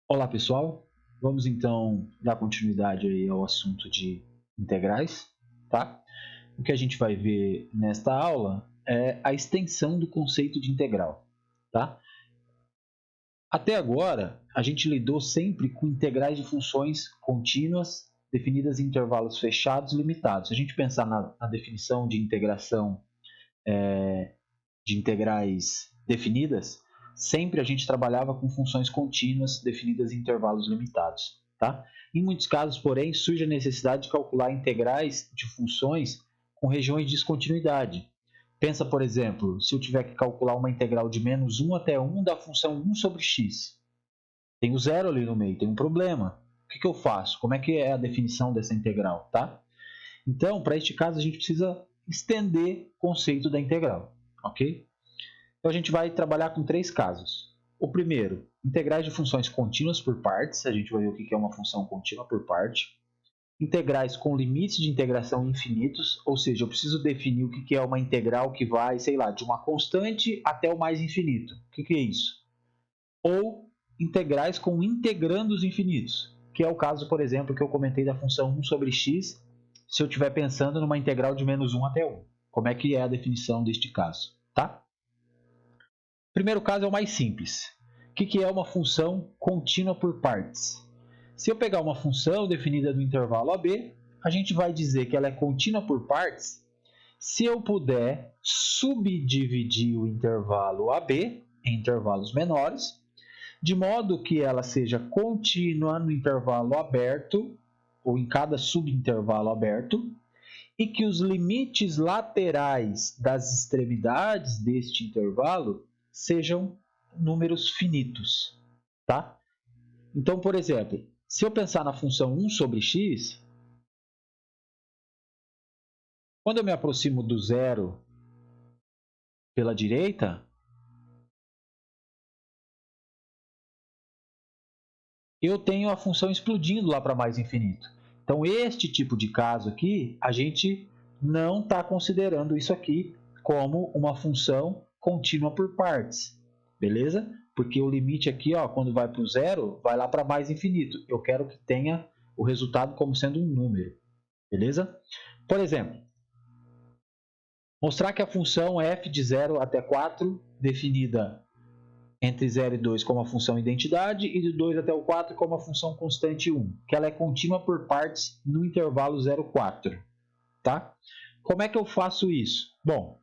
Olá pessoal, vamos então dar continuidade aí ao assunto de integrais, tá? O que a gente vai ver nesta aula é a extensão do conceito de integral, tá? Até agora, a gente lidou sempre com integrais de funções contínuas definidas em intervalos fechados e limitados. Se a gente pensar na definição de integração de integrais definidas, sempre a gente trabalhava com funções contínuas definidas em intervalos limitados. Tá? Em muitos casos, porém, surge a necessidade de calcular integrais de funções com regiões de descontinuidade. Pensa, por exemplo, se eu tiver que calcular uma integral de menos 1 até 1 da função 1 sobre x. Tem o zero ali no meio, tem um problema. O que eu faço? Como é que é a definição dessa integral? Tá? Então, para este caso, a gente precisa estender o conceito da integral. Ok? Então, a gente vai trabalhar com três casos. O primeiro, integrais de funções contínuas por partes. A gente vai ver o que é uma função contínua por parte. Integrais com limites de integração infinitos, ou seja, eu preciso definir o que é uma integral que vai, sei lá, de uma constante até o mais infinito. O que é isso? Ou integrais com integrandos infinitos, que é o caso, por exemplo, que eu comentei da função 1 sobre x, se eu estiver pensando numa integral de menos 1 até 1. Como é que é a definição deste caso? Tá? O primeiro caso é o mais simples. O que é uma função contínua por partes? Se eu pegar uma função definida no intervalo AB, a gente vai dizer que ela é contínua por partes se eu puder subdividir o intervalo AB em intervalos menores, de modo que ela seja contínua no intervalo aberto, ou em cada subintervalo aberto, e que os limites laterais das extremidades deste intervalo sejam números finitos, tá? Então, por exemplo, se eu pensar na função 1 sobre x, quando eu me aproximo do zero pela direita, eu tenho a função explodindo lá para mais infinito. Então, este tipo de caso aqui, a gente não está considerando isso aqui como uma função contínua por partes, beleza? Porque o limite aqui, ó, quando vai para o zero, vai lá para mais infinito. Eu quero que tenha o resultado como sendo um número, beleza? Por exemplo, mostrar que a função f de 0 até 4, definida entre 0 e 2 como a função identidade e de 2 até o 4 como a função constante 1, que ela é contínua por partes no intervalo 0, 4. Tá? Como é que eu faço isso? Bom,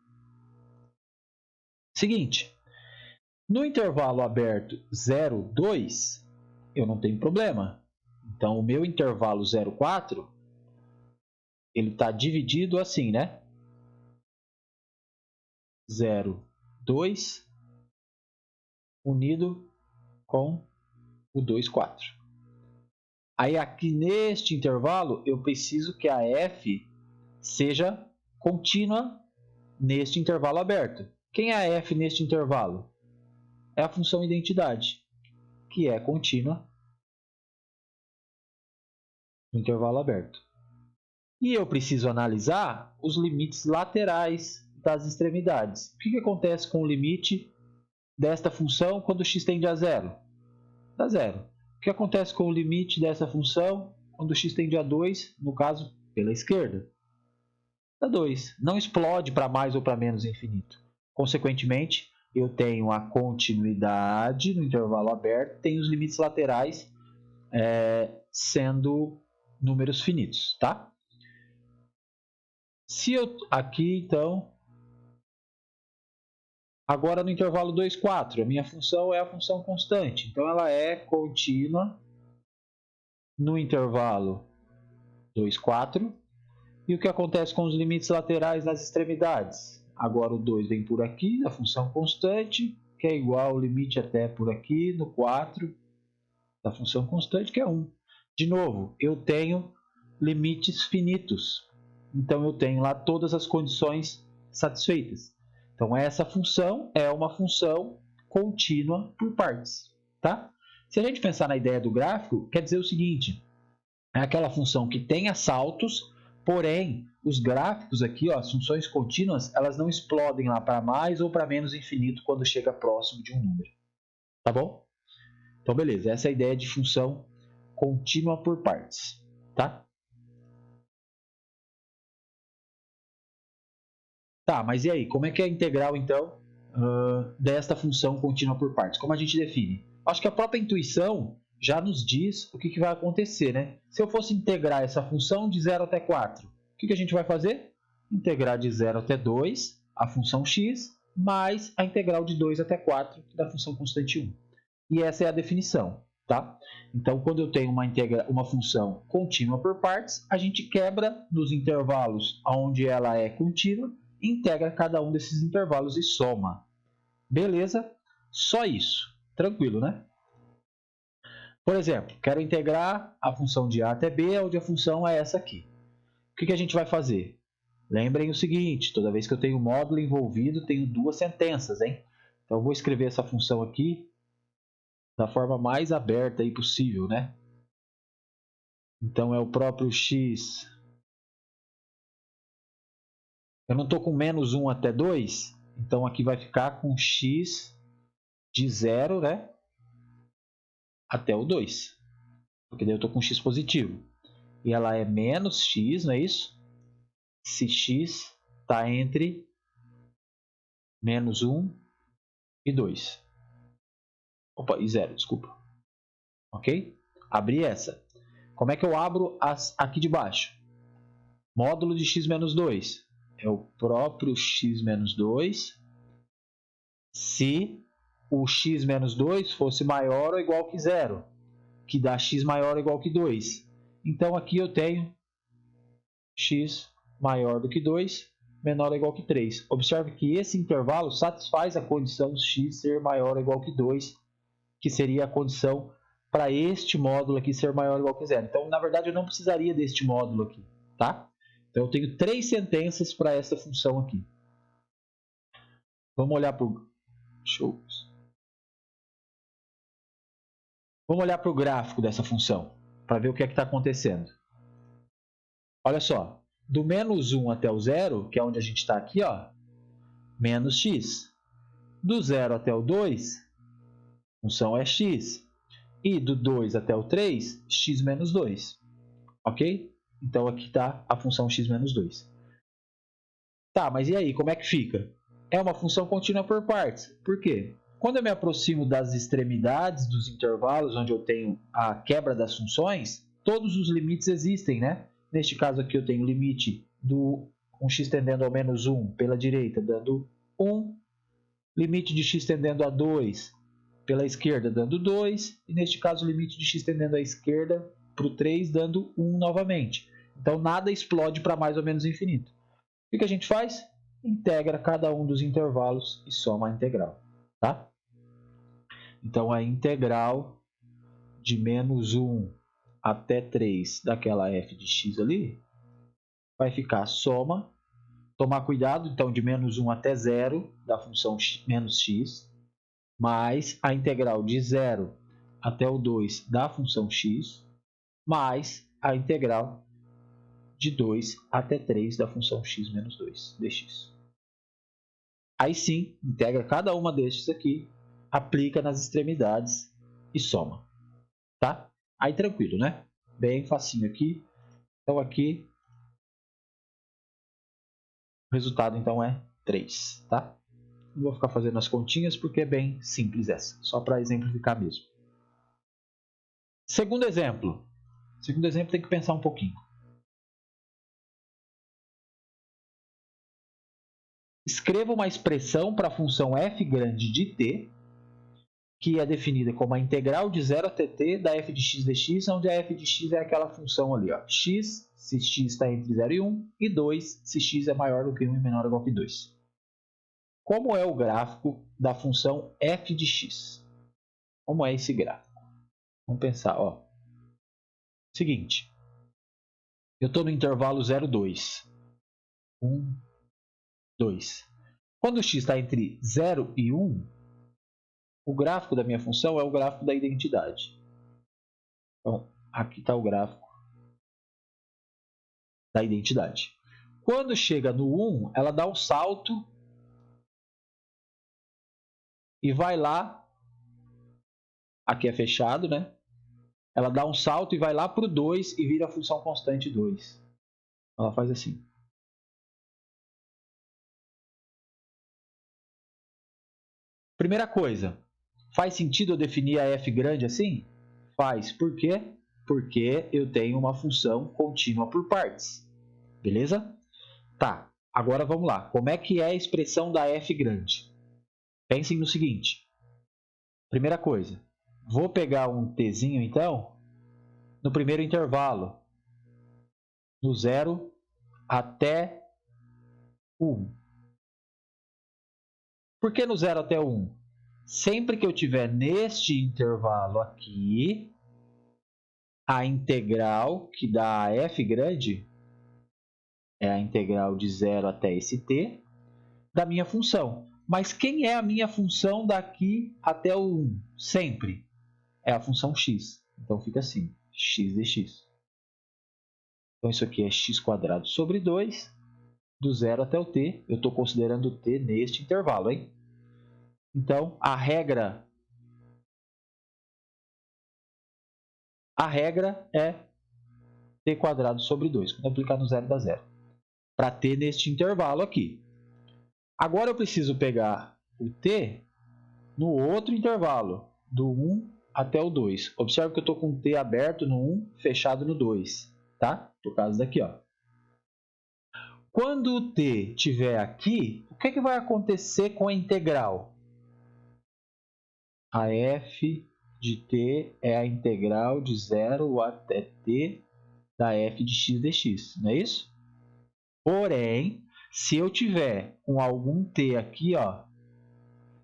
seguinte, no intervalo aberto 0, 2, eu não tenho problema. Então, o meu intervalo 0, 4, ele está dividido assim, né? 0, 2, unido com o 2, 4. Aí aqui neste intervalo eu preciso que a f seja contínua neste intervalo aberto. Quem é a f neste intervalo? É a função identidade, que é contínua no intervalo aberto. E eu preciso analisar os limites laterais das extremidades. O que acontece com o limite desta função quando x tende a zero? Dá zero. O que acontece com o limite dessa função quando x tende a 2, no caso, pela esquerda? Dá 2. Não explode para mais ou para menos infinito. Consequentemente, eu tenho a continuidade no intervalo aberto, tenho os limites laterais sendo números finitos. Tá? Se eu aqui, então, agora no intervalo 2, 4, a minha função é a função constante. Então, ela é contínua no intervalo 2, 4. E o que acontece com os limites laterais nas extremidades? Agora o 2 vem por aqui, a função constante, que é igual ao limite até por aqui, no 4, da função constante, que é 1. De novo, eu tenho limites finitos. Então, eu tenho lá todas as condições satisfeitas. Então, essa função é uma função contínua por partes. Tá? Se a gente pensar na ideia do gráfico, quer dizer o seguinte, é aquela função que tem saltos, porém, os gráficos aqui, ó, as funções contínuas, elas não explodem lá para mais ou para menos infinito quando chega próximo de um número. Tá bom? Então, beleza, essa é a ideia de função contínua por partes, tá? Tá, mas e aí, como é que é a integral, então, desta função contínua por partes? Como a gente define? Acho que a própria intuição já nos diz o que vai acontecer, né? Se eu fosse integrar essa função de 0 até 4, o que a gente vai fazer? Integrar de 0 até 2 a função x, mais a integral de 2 até 4 da função constante 1. E essa é a definição, tá? Então, quando eu tenho uma função contínua por partes, a gente quebra nos intervalos onde ela é contínua, integra cada um desses intervalos e soma. Beleza? Só isso. Tranquilo, né? Por exemplo, quero integrar a função de a até b, onde a função é essa aqui. O que a gente vai fazer? Lembrem o seguinte, toda vez que eu tenho módulo envolvido, tenho duas sentenças, hein? Então, eu vou escrever essa função aqui da forma mais aberta aí possível, né? Então, é o próprio x. Eu não estou com menos 1 até 2, então aqui vai ficar com x de 0, né? Até o 2, porque daí eu estou com x positivo. E ela é menos x, não é isso? Se x está entre menos 1 e 2. Opa, e 0, desculpa. Ok? Abri essa. Como é que eu abro as aqui de baixo? Módulo de x menos 2. É o próprio x menos 2 se o x menos 2 fosse maior ou igual que 0, que dá x maior ou igual que 2. Então, aqui eu tenho x maior do que 2, menor ou igual que 3. Observe que esse intervalo satisfaz a condição x ser maior ou igual que 2, que seria a condição para este módulo aqui ser maior ou igual que 0. Então, na verdade, eu não precisaria deste módulo aqui, tá? Então, eu tenho três sentenças para essa função aqui. Vamos olhar para o... Vamos olhar para o gráfico dessa função, para ver o que é que está acontecendo. Olha só, do menos 1 até o 0, que é onde a gente está aqui, ó, menos x. Do 0 até o 2, a função é x. E do 2 até o 3, x menos 2. Ok? Então, aqui está a função x menos 2. Tá, mas e aí, como é que fica? É uma função contínua por partes. Por quê? Quando eu me aproximo das extremidades dos intervalos, onde eu tenho a quebra das funções, todos os limites existem, né? Neste caso aqui eu tenho o limite do x tendendo ao menos 1 pela direita, dando 1. Limite de x tendendo a 2 pela esquerda, dando 2. E neste caso o limite de x tendendo à esquerda para o 3, dando 1 novamente. Então nada explode para mais ou menos infinito. O que a gente faz? Integra cada um dos intervalos e soma a integral. Tá? Então, a integral de menos 1 até 3 daquela f de x ali vai ficar a soma. Tomar cuidado, então, de menos 1 até 0 da função menos x, mais a integral de 0 até o 2 da função x, mais a integral de 2 até 3 da função x menos 2 dx. Aí sim, integra cada uma destes aqui, aplica nas extremidades e soma. Tá? Aí tranquilo, né? Bem facinho aqui. Então aqui o resultado então é 3, tá? Não vou ficar fazendo as continhas porque é bem simples essa, só para exemplificar mesmo. Segundo exemplo. Segundo exemplo tem que pensar um pouquinho. Escreva uma expressão para a função f grande de t, que é definida como a integral de 0 até t da f de x dx, onde a f de x é aquela função ali, ó, x, se x está entre 0 e 1, e 2, se x é maior do que 1 e menor ou igual que 2. Como é o gráfico da função f de x? Como é esse gráfico? Vamos pensar, ó. Seguinte, eu estou no intervalo 0, 2. 1, 2. Quando o x está entre 0 e 1, o gráfico da minha função é o gráfico da identidade. Então, aqui está o gráfico da identidade. Quando chega no 1, ela dá um salto e vai lá aqui é fechado, né? Ela dá um salto e vai lá para o 2 e vira a função constante 2. Ela faz assim. Primeira coisa, faz sentido eu definir a f grande assim? Faz. Por quê? Porque eu tenho uma função contínua por partes. Beleza? Tá, agora vamos lá. Como é que é a expressão da f grande? Pensem no seguinte. Primeira coisa, vou pegar um tzinho então, no primeiro intervalo, no 0 até 1. Por que no 0 até 1? Sempre que eu tiver neste intervalo aqui, a integral que dá a f grande é a integral de 0 até esse t da minha função. Mas quem é a minha função daqui até o 1? Sempre. É a função x. Então fica assim, x dx. Então isso aqui é x² sobre 2, do 0 até o t. Eu estou considerando o t neste intervalo, hein? Então, a regra é t² sobre 2. Quando aplicar no 0, dá 0. Para t neste intervalo aqui. Agora eu preciso pegar o t no outro intervalo, do 1 até o 2. Observe que eu estou com o t aberto no 1, fechado no 2. Tá? Por causa daqui, ó. Quando o t estiver aqui, o que vai acontecer com a integral? A f de t é a integral de 0 até t da f de x dx, não é isso? Porém, se eu tiver com algum t aqui, ó,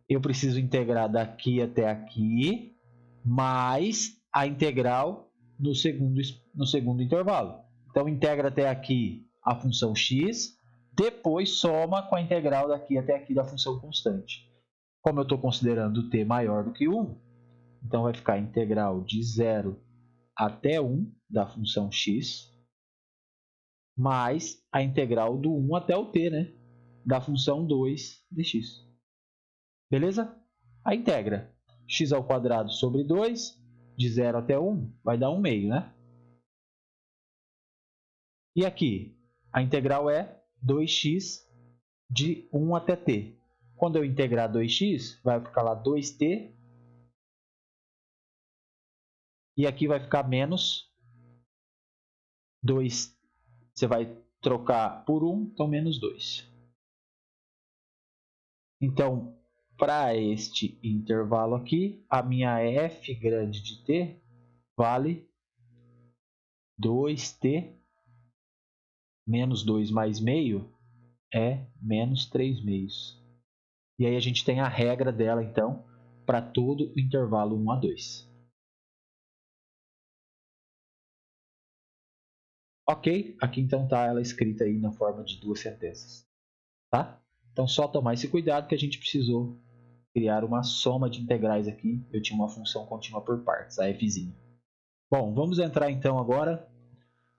eu preciso integrar daqui até aqui, mais a integral no segundo intervalo. Então, integra até aqui a função x, depois soma com a integral daqui até aqui da função constante. Como eu estou considerando t maior do que 1, então vai ficar a integral de 0 até 1 da função x, mais a integral do 1 até o t, né, da função 2 dx. Beleza? A integra x² sobre 2, de 0 até 1, vai dar 1 meio, né? E aqui, a integral é 2x de 1 até t. Quando eu integrar 2x, vai ficar lá 2t. E aqui vai ficar menos 2. Você vai trocar por 1, então menos 2. Então, para este intervalo aqui, a minha f grande de t vale 2t menos 2 mais meio é menos 3 meios. E aí a gente tem a regra dela, então, para todo o intervalo 1 a 2. Ok? Aqui então está ela escrita aí na forma de duas sentenças. Tá? Então só tomar esse cuidado que a gente precisou criar uma soma de integrais aqui. Eu tinha uma função contínua por partes, a fzinha. Bom, vamos entrar então agora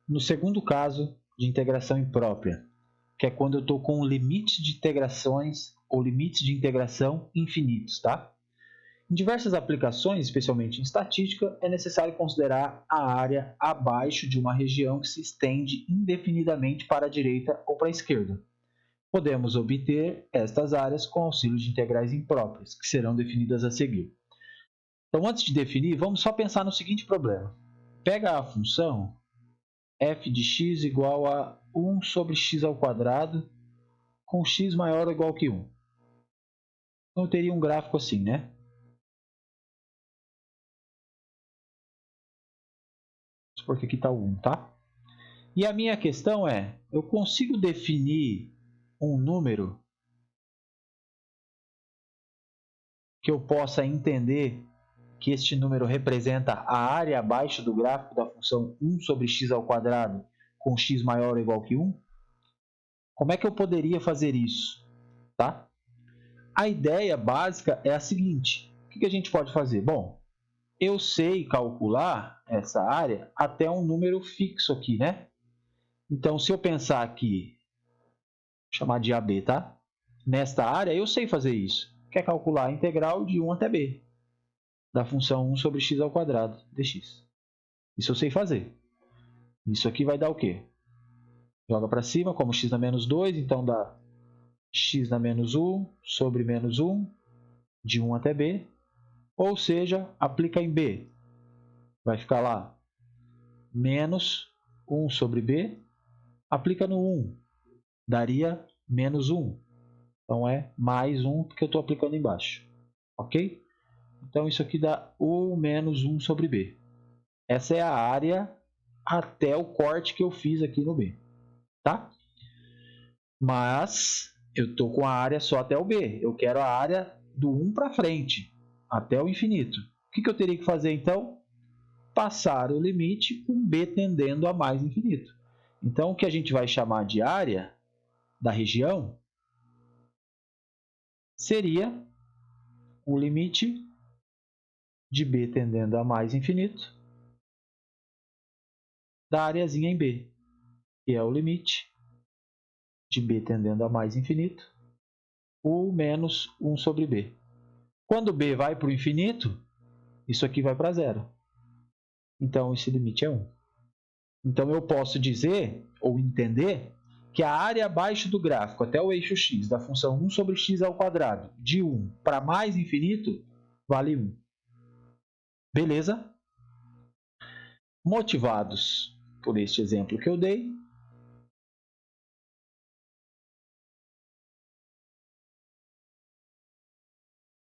no segundo caso de integração imprópria, que é quando eu estou com limites de integrações ou limites de integração infinitos, tá? Em diversas aplicações, especialmente em estatística, é necessário considerar a área abaixo de uma região que se estende indefinidamente para a direita ou para a esquerda. Podemos obter estas áreas com auxílio de integrais impróprias, que serão definidas a seguir. Então, antes de definir, vamos só pensar no seguinte problema. Pega a função f de x igual a 1 sobre x² com x maior ou igual que 1. Então, eu teria um gráfico assim, né? Vamos supor que aqui está o 1, tá? E a minha questão é, eu consigo definir um número que eu possa entender que este número representa a área abaixo do gráfico da função 1 sobre x² com x maior ou igual que 1? Como é que eu poderia fazer isso? Tá? A ideia básica é a seguinte. O que a gente pode fazer? Bom, eu sei calcular essa área até um número fixo aqui, né? Então, se eu pensar aqui, vou chamar de AB, tá? Nesta área, eu sei fazer isso. Quer calcular a integral de 1 até b. da função 1 sobre x ao quadrado dx. Isso eu sei fazer. Isso aqui vai dar o quê? Joga para cima, como x na menos 2, então dá x na menos 1 sobre menos 1, de 1 até b. Ou seja, aplica em b. Vai ficar lá menos 1 sobre b. Aplica no 1, daria menos 1. Então é mais 1 porque eu estou aplicando embaixo. Ok? Então isso aqui dá 1 menos 1 sobre b. Essa é a área até o corte que eu fiz aqui no b. Tá? Mas eu estou com a área só até o b. Eu quero a área do 1 para frente, até o infinito. O que eu teria que fazer então? Passar o limite com b tendendo a mais infinito. Então o que a gente vai chamar de área da região seria o limite de b tendendo a mais infinito da areazinha em b, que é o limite de b tendendo a mais infinito, o menos 1 sobre b. Quando b vai para o infinito, isso aqui vai para zero. Então, esse limite é 1. Então, eu posso dizer, ou entender, que a área abaixo do gráfico, até o eixo x, da função 1 sobre x ao quadrado, de 1 para mais infinito, vale 1. Beleza? Motivados por este exemplo que eu dei,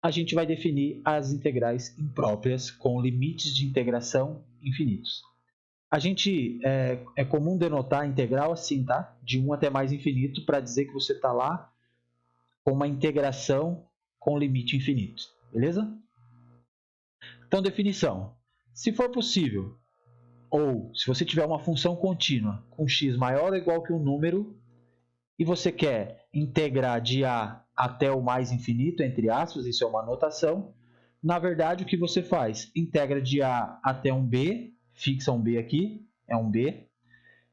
a gente vai definir as integrais impróprias com limites de integração infinitos. A gente é comum denotar a integral assim, tá? De 1 até mais infinito, para dizer que você está lá com uma integração com limite infinito. Beleza? Então, definição. Se for possível, ou se você tiver uma função contínua com x maior ou igual que um número, e você quer integrar de a até o mais infinito, entre aspas, isso é uma notação, na verdade, o que você faz? Integra de a até um b, fixa um b aqui, é um b,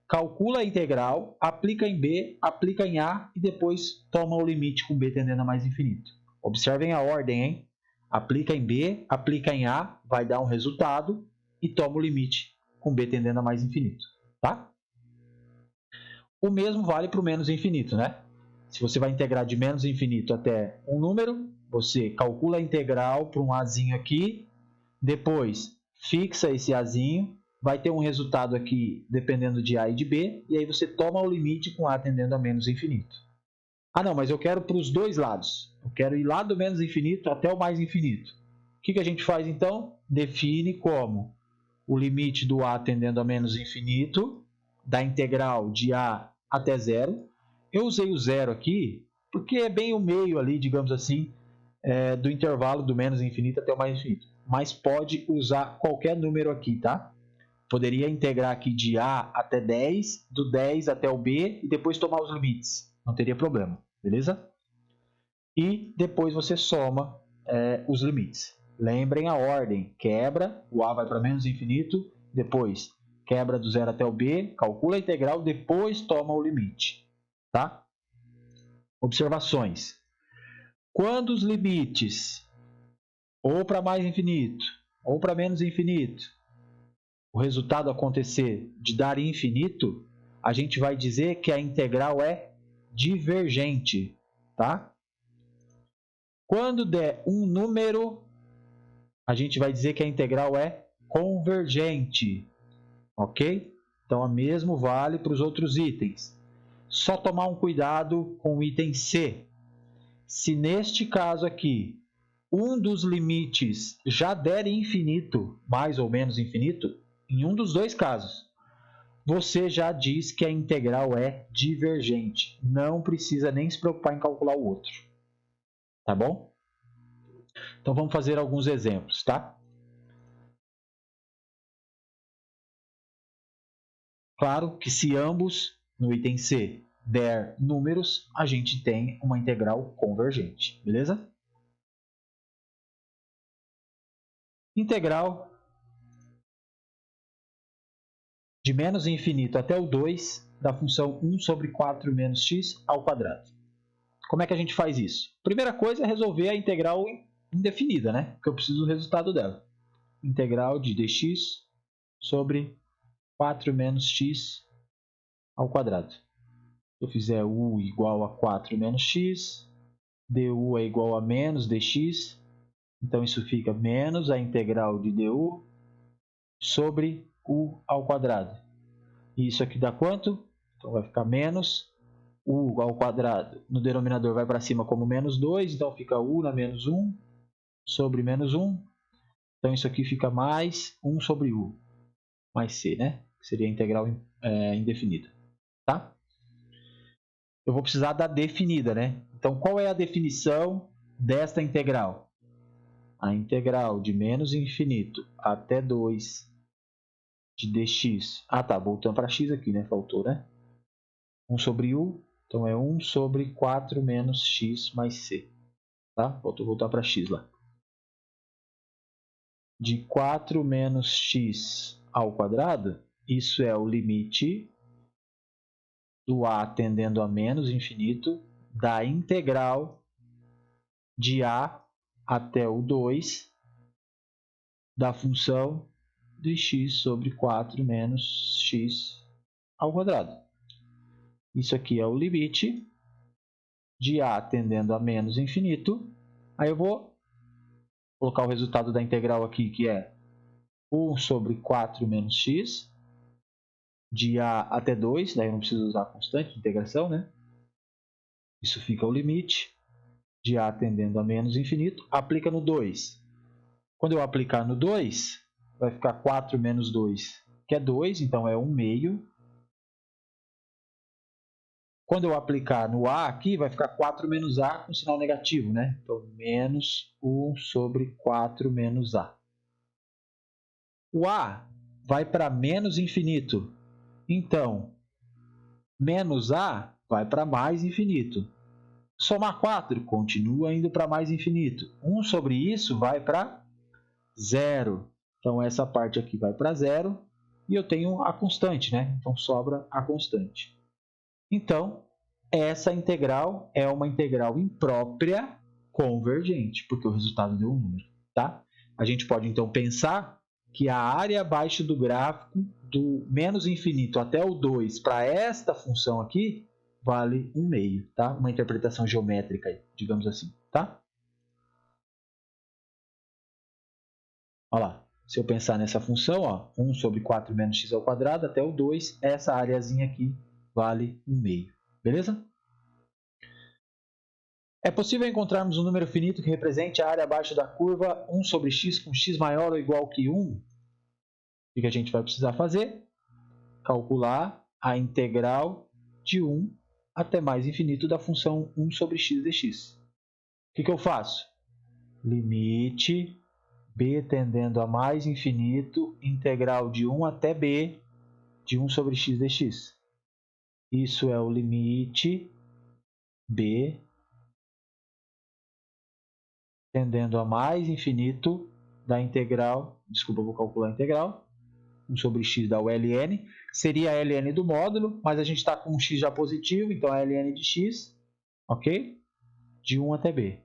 calcula a integral, aplica em b, aplica em a e depois toma o limite com b tendendo a mais infinito. Observem a ordem, hein? Aplica em b, aplica em a, vai dar um resultado e toma o limite com b tendendo a mais infinito. Tá? O mesmo vale para o menos infinito, né? Se você vai integrar de menos infinito até um número, você calcula a integral para um azinho aqui, depois fixa esse azinho, vai ter um resultado aqui dependendo de a e de b, e aí você toma o limite com a tendendo a menos infinito. Ah não, mas eu quero para os dois lados. Eu quero ir lá do menos infinito até o mais infinito. O que a gente faz então? Define como o limite do a tendendo a menos infinito, da integral de a até zero. Eu usei o zero aqui porque é bem o meio ali, digamos assim, do intervalo do menos infinito até o mais infinito. Mas pode usar qualquer número aqui, tá? Poderia integrar aqui de a até 10, do 10 até o b e depois tomar os limites. Não teria problema, beleza? E depois você soma os limites. Lembrem a ordem, quebra, o a vai para menos infinito, depois quebra do 0 até o b, calcula a integral, depois toma o limite. Tá? Observações. Quando os limites, ou para mais infinito, ou para menos infinito, o resultado acontecer de dar infinito, a gente vai dizer que a integral é divergente. Tá? Quando der um número, a gente vai dizer que a integral é convergente. Ok? Então, o mesmo vale para os outros itens. Só tomar um cuidado com o item C. Se neste caso aqui, um dos limites já der infinito, mais ou menos infinito, em um dos dois casos, você já diz que a integral é divergente. Não precisa nem se preocupar em calcular o outro. Tá bom? Então, vamos fazer alguns exemplos, tá? Claro que se ambos, no item C, der números, a gente tem uma integral convergente, beleza? Integral de menos infinito até o 2 da função 1 sobre 4 menos x ao quadrado. Como é que a gente faz isso? Primeira coisa é resolver a integral indefinida, né? Porque eu preciso do resultado dela. Integral de dx sobre 4 menos x ao quadrado. Se eu fizer u igual a 4 menos x, du é igual a menos dx, então isso fica menos a integral de du sobre u ao quadrado. E isso aqui dá quanto? Então vai ficar menos u ao quadrado. No denominador vai para cima como menos 2, então fica u na menos 1 sobre menos 1. Então isso aqui fica mais 1 sobre u, mais c, né? Que seria a integral indefinida. Tá? Eu vou precisar da definida, né? Então qual é a definição desta integral? A integral de menos infinito até 2 de dx. Ah, tá, voltando para x aqui, né? Faltou, né? 1 sobre u, então é 1 sobre 4 menos x mais c. Tá? Vou voltar para x lá. De 4 menos x ao quadrado, isso é o limite do a tendendo a menos infinito da integral de a até o 2 da função de x sobre 4 menos x ao quadrado. Isso aqui é o limite de a tendendo a menos infinito. Aí eu vou colocar o resultado da integral aqui, que é 1 sobre 4 menos x, de a até 2, daí eu não preciso usar a constante de integração, né? Isso fica o limite de a tendendo a menos infinito. Aplica no 2. Quando eu aplicar no 2, vai ficar 4 menos 2, que é 2, então é 1 meio. Quando eu aplicar no a aqui, vai ficar 4 menos a com sinal negativo, né? Então, menos 1 sobre 4 menos a. O a vai para menos infinito. Então, menos a vai para mais infinito. Somar 4 continua indo para mais infinito. 1 sobre isso vai para zero. Então, essa parte aqui vai para zero. E eu tenho a constante, né? Então, sobra a constante. Então, essa integral é uma integral imprópria convergente, porque o resultado deu um número. Tá? A gente pode, então, pensar que a área abaixo do gráfico do menos infinito até o 2 para esta função aqui vale 1 meio, tá? Uma interpretação geométrica, digamos assim, tá? Olha lá, se eu pensar nessa função, ó, 1 sobre 4 menos x ao quadrado até o 2, essa areazinha aqui vale 1 meio, beleza? É possível encontrarmos um número finito que represente a área abaixo da curva 1 sobre x com x maior ou igual que 1? O que a gente vai precisar fazer? Calcular a integral de 1 até mais infinito da função 1 sobre x dx. O que eu faço? Limite b tendendo a mais infinito, integral de 1 até b de 1 sobre x dx. Isso é o limite b tendendo a mais infinito da integral, desculpa, eu vou calcular a integral, 1 sobre x dá o ln, seria a ln do módulo, mas a gente está com um x já positivo, então é ln de x, ok? De 1 até b.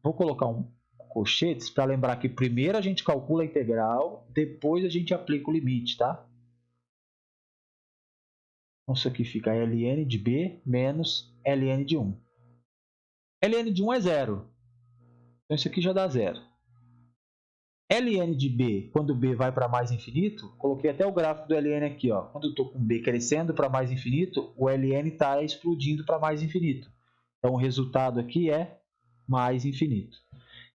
Vou colocar um colchetes para lembrar que primeiro a gente calcula a integral, depois a gente aplica o limite, tá? Então isso aqui fica ln de b menos ln de 1. ln de 1 é zero, então isso aqui já dá zero. ln de b, quando b vai para mais infinito, coloquei até o gráfico do ln aqui, ó. Quando eu estou com b crescendo para mais infinito, o ln está explodindo para mais infinito. Então o resultado aqui é mais infinito.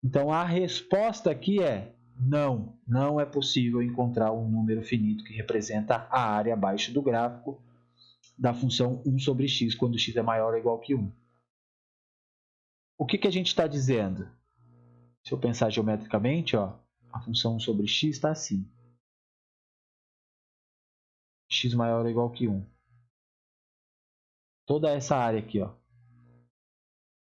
Então a resposta aqui é não, não é possível encontrar um número finito que representa a área abaixo do gráfico da função 1 sobre x, quando x é maior ou igual que 1. O que a gente está dizendo? Se eu pensar geometricamente, ó, a função 1 sobre x está assim. X maior ou igual que 1. Toda essa área aqui, ó,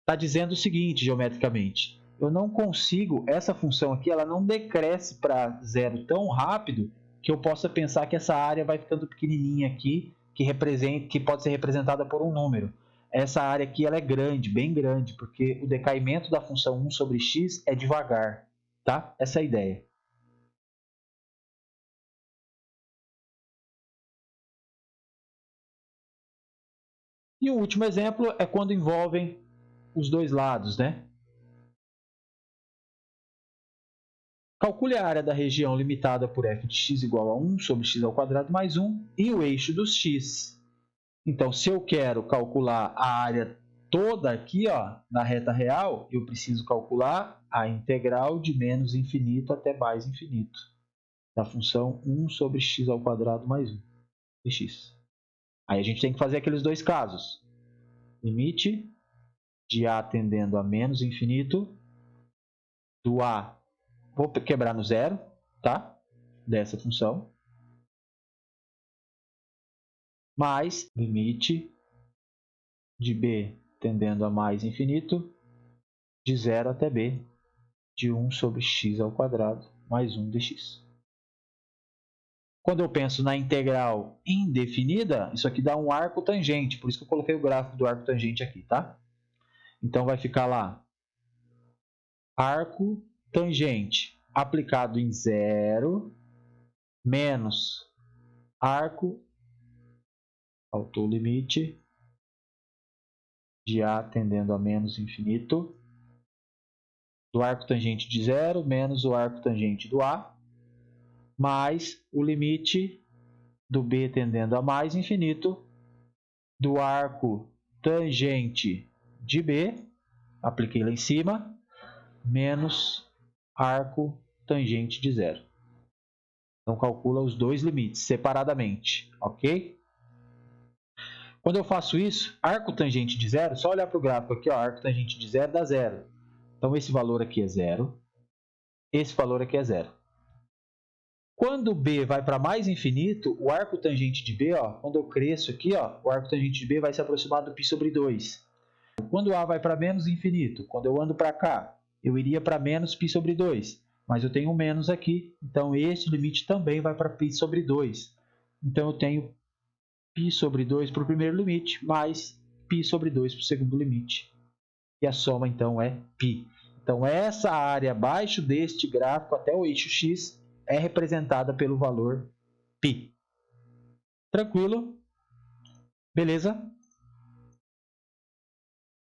está dizendo o seguinte, geometricamente. Eu não consigo, essa função aqui, ela não decresce para zero tão rápido que eu possa pensar que essa área vai ficando pequenininha aqui, que pode ser representada por um número. essa área aqui ela é grande, bem grande, porque o decaimento da função 1 sobre x é devagar, tá? Essa é a ideia. E o último exemplo é quando envolvem os dois lados, né? Calcule a área da região limitada por f de x igual a 1 sobre x ao quadrado mais 1 e o eixo dos x. Então, se eu quero calcular a área toda aqui, ó, na reta real, eu preciso calcular a integral de menos infinito até mais infinito da função 1 sobre x ao quadrado mais 1 de x. Aí a gente tem que fazer aqueles dois casos. Limite de a tendendo a menos infinito do a, vou quebrar no zero, tá? Dessa função, mais limite de b tendendo a mais infinito de 0 até b de 1 sobre x ao quadrado mais 1 dx. Quando eu penso na integral indefinida, isso aqui dá um arco tangente, por isso que eu coloquei o gráfico do arco tangente aqui, tá? Então vai ficar lá arco tangente aplicado em 0 menos arco, faltou o limite, de a tendendo a menos infinito, do arco tangente de 0 menos o arco tangente do a, mais o limite do b tendendo a mais infinito, do arco tangente de b, apliquei lá em cima, menos arco tangente de 0. Então, calcula os dois limites separadamente, ok? Quando eu faço isso, arco tangente de 0, só olhar para o gráfico aqui, ó, arco tangente de 0 dá 0. Então, esse valor aqui é 0, esse valor aqui é 0. Quando b vai para mais infinito, o arco tangente de b, ó, quando eu cresço aqui, ó, o arco tangente de b vai se aproximar do π sobre 2. Quando a vai para menos infinito, quando eu ando para cá, eu iria para menos π sobre 2. Mas eu tenho um menos aqui, então esse limite também vai para π sobre 2. Então eu tenho π sobre 2 para o primeiro limite, mais π sobre 2 para o segundo limite. E a soma, então, é π. Então, essa área abaixo deste gráfico, até o eixo x, é representada pelo valor π. Tranquilo? Beleza?